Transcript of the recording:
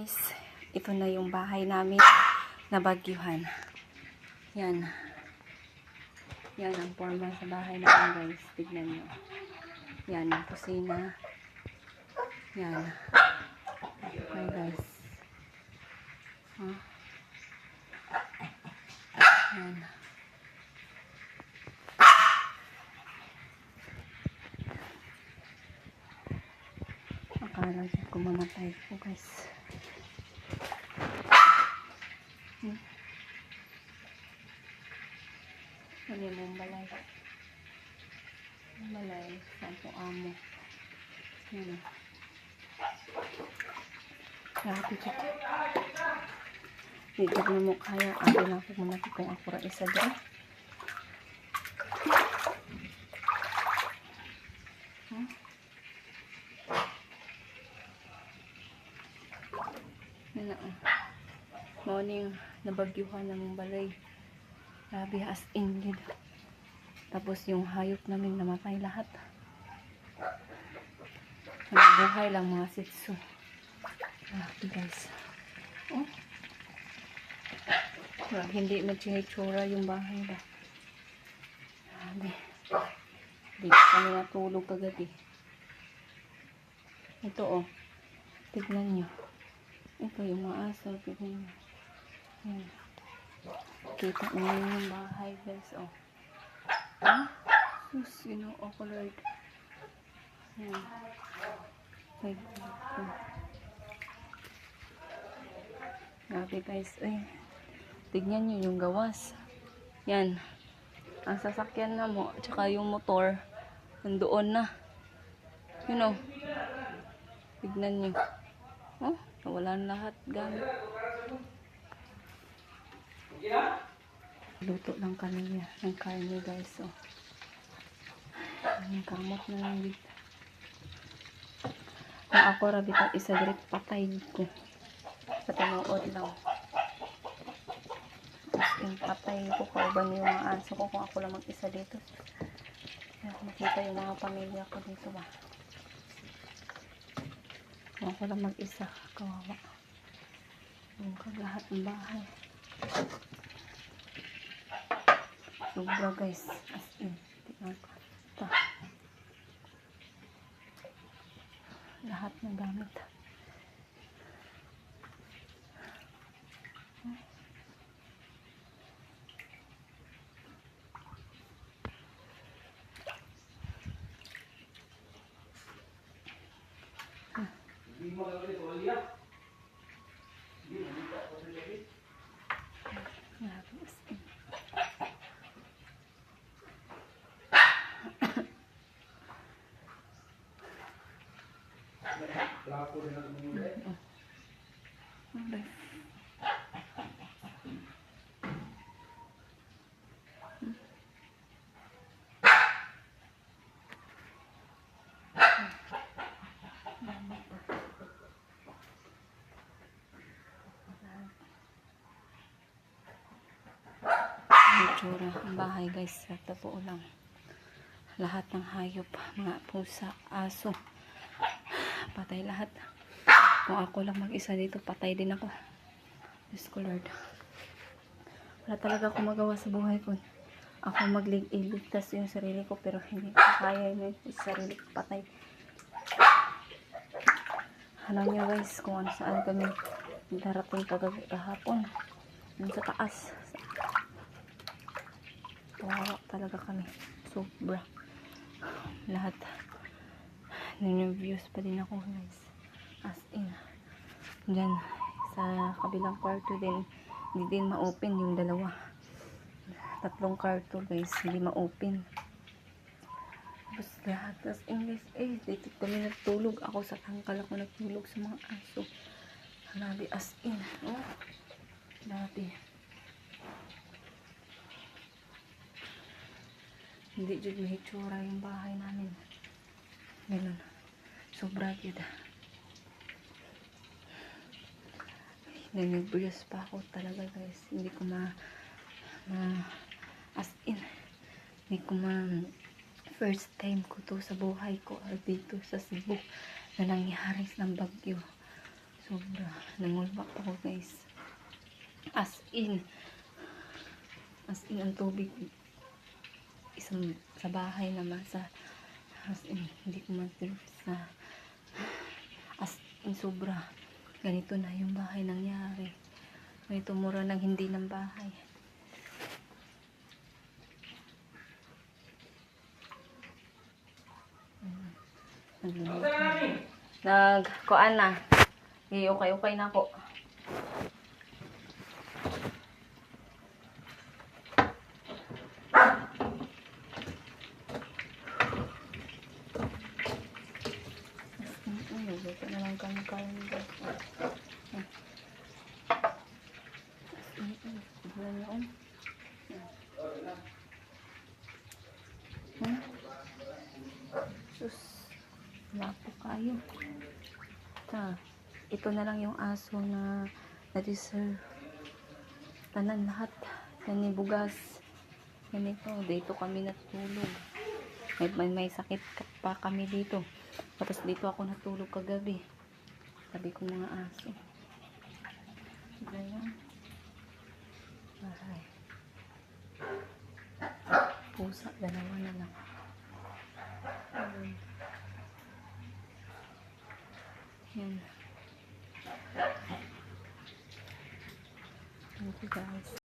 guys, ito na yung bahay namin na bagyuhan. Yan. Yan ang forma sa bahay namin guys. Tignan nyo. Yan ang kusina. Yan. Okay guys. Yan. Akala ko kumamatay ko guys. Ano yung balay? Balay. Saan po amo? Yan. Grabe ko. Dito na mo kaya. Abi na ako muna kung ako ra isa dyan. Yan na. Morning, nabagyuhan ng balay. Grabe as in yun. Tapos yung hayop namin namatay lahat. Nabuhay lang mga sitso. Grabe guys. Oh. Hindi nagchihitsura yung bahay ba. Grabe. Hindi kami natulog kagabi. Ito oh. Tignan nyo. Ito yung mga aso. Tignan nyo. Ayan. Kita nyo yung bahay guys oh. Sus, you know, awkward. Ayan. Grabe guys. Ay. Tignan nyo yung gawas. Yan. Ang sasakyan na mo. Tsaka yung motor. Nandoon na. You know. Tignan nyo. Oh. Nawala na lahat. Gamit. Luto lang kami ng karne guys. Oh. Ang kamot na lang dito. Kung ako rabit ang isa direct patay ko. Sa tanood lang. Yung patay ko. Kauban yung mga aso ko. Kung ako lang mag-isa dito. Makita yung mga pamilya ko dito ba. Kung ako lang mag-isa. Kawawa. Yung lahat ng bahay. Sobra guys. As in. Tignan ko. Ito. Lahat ng gamit. Itsura ang bahay guys, sa totoo lang. Lahat ng hayop, mga pusa, aso, patay lahat. Kung ako lang mag-isa dito, patay din ako. Diyos ko Lord. Wala talaga akong magawa sa buhay ko. Ako iligtas yung sarili ko, pero hindi ko kaya yung sarili ko patay. Alam nyo guys, kung saan kami darating kahapon. Dun sa taas. Kawawa talaga kami. Sobra. Lahat. Nervous pa din ako guys. As in. Diyan. Sa kabilang kwarto din. Hindi din ma-open yung dalawa. 3 kwarto guys. Hindi ma-open. Tapos lahat. As in guys. Dito kami nagtulog. Ako sa tangkal ako nagtulog sa mga aso. Grabe as in. Oh. Grabe. Hindi dyan mahitsura yung bahay namin. Ganun. Sobra yun. Nag-nervous pa ako talaga guys. Hindi ko as in. Hindi ko first time ko to sa buhay ko dito sa Cebu na nangyari ng bagyo. Sobra. Namulbak ako guys. As in ang tubig isang sa bahay naman as in hindi ko matulog sa as in sobra. Ganito na yung bahay nangyari. Ganito mura ng hindi ng bahay. Nagkuan na. Okay na ako. Dito na lang kami kain. Sus. Wala po kayo. Ito na lang yung aso na na-deserve. Tanan lahat. Yan yung bugas. Ganito. Dito kami natulog. May sakit pa kami dito. Tapos dito ako natulog kagabi. Sabi ko mga aso. Ganyan. Ay. Pusa. Dalawa na lang. Yan. Thank you guys.